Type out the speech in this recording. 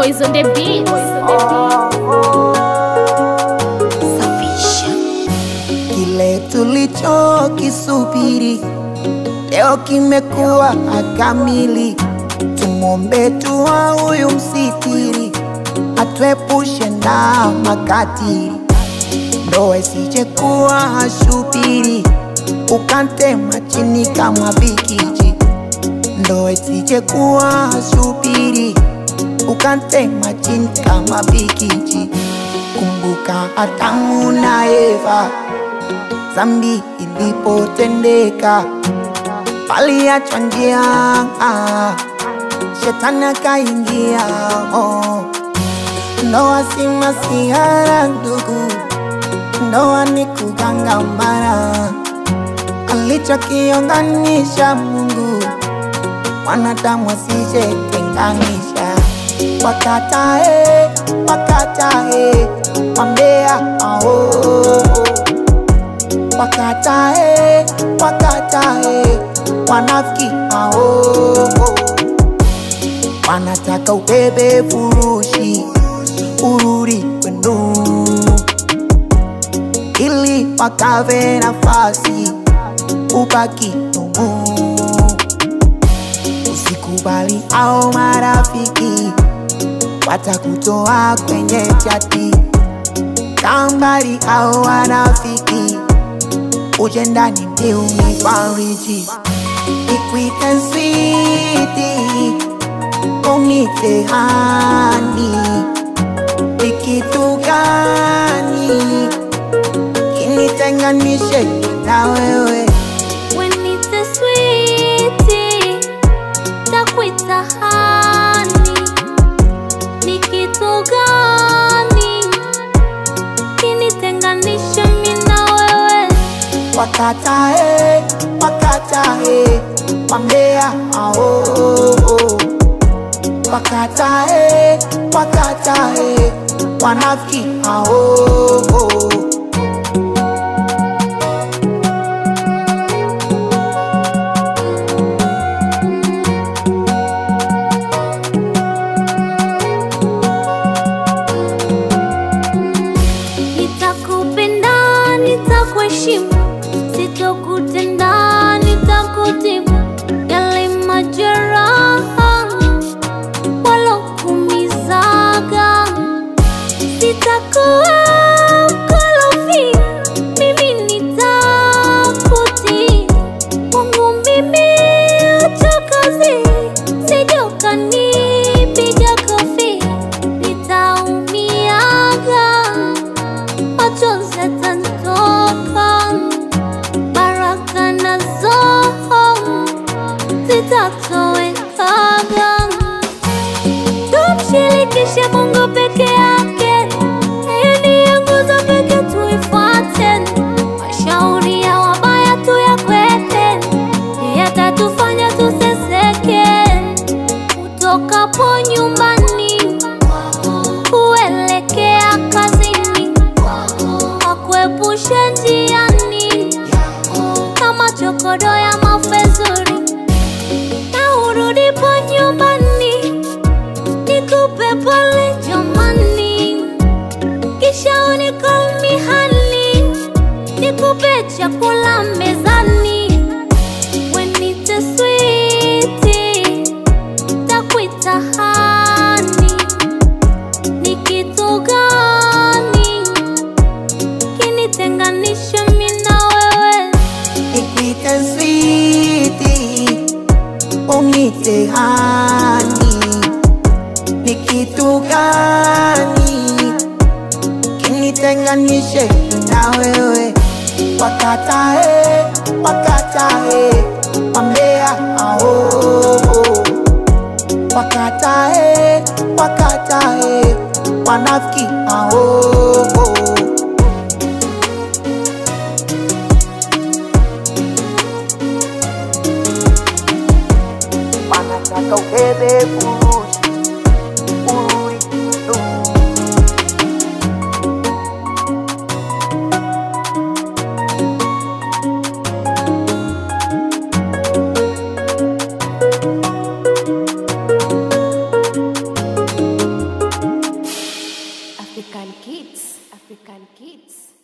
Boys on the beat. Safisha. Kile tulicho kisubiri leo kimekuwa kamili. Tumombe dua huyu msitiri, atuepushe na makatili. Ndoa isije kuwa shubiri, ukantema chini kama bikiji. Ndoa isije kuwa shubiri, ukantema chini kama bikiji. Kumbuka Adamu na Eva, dhambi ilipotendeka, waliachwa njia, shetani akaingia. Ndoa si masihara ndugu, ndoa ni kugangamana. Alichokiunganisha Mungu, wanadamu asije tenganisha. Wakatae, wakatae, wambea wakatae, wakatae, wanafiki wanataka ubebe furushi, urudi kwenu, ili wakave nafasi, ubaki numu. Usikubali hao marafiki, watakutoa kwenye chati. Kambali hao wanafiki, uje ndani ndio unifariji. Nikwite sweetie, unite honey, ni kitu gani kinitenganishe na wewe? Unite sweetie, takuita honey, ni kitu gani kinitenganishe mimi na wewe? Wakatae, wakatae, wambea wakatae, wakatae, wanafiki Nitakupenda, nitakuheshimu, sitokutenda, nitakutibu yale majeraha walokumizaga. Sitakuwa mkorofi, mimi nitakutii. Mungu mimi uchokozi, sije ukanipiga kofi. Nitaumiaga, machozi yatanitoka, baraka nazo zitatowekaga. Tumshirikishe Mungu peke yake, yeye ndiye nguzo pekee tuifuate. Mashauri ya wabaya tuyakwete, yeye atatufanya tuseseke. Utokapo nyumbani kuelekea kazini, akuepushe njiani kama chokodo ya mafezuri. Na urudipo nyumbani, nikupe pole jamani, kisha unicall honey, nikupe chakula mezani. Unite sweetie, takuita honey, ni kitu gani kinitenganisha mimi na wewe? Nikwite sweetie, unite honey, ni kitu gani kinitenganishe na wewe? Wakatae, wakatae, wambea wakatae, wakatae, wanafiki wanataka ubebe furushi, urudi kwenu. African Kids.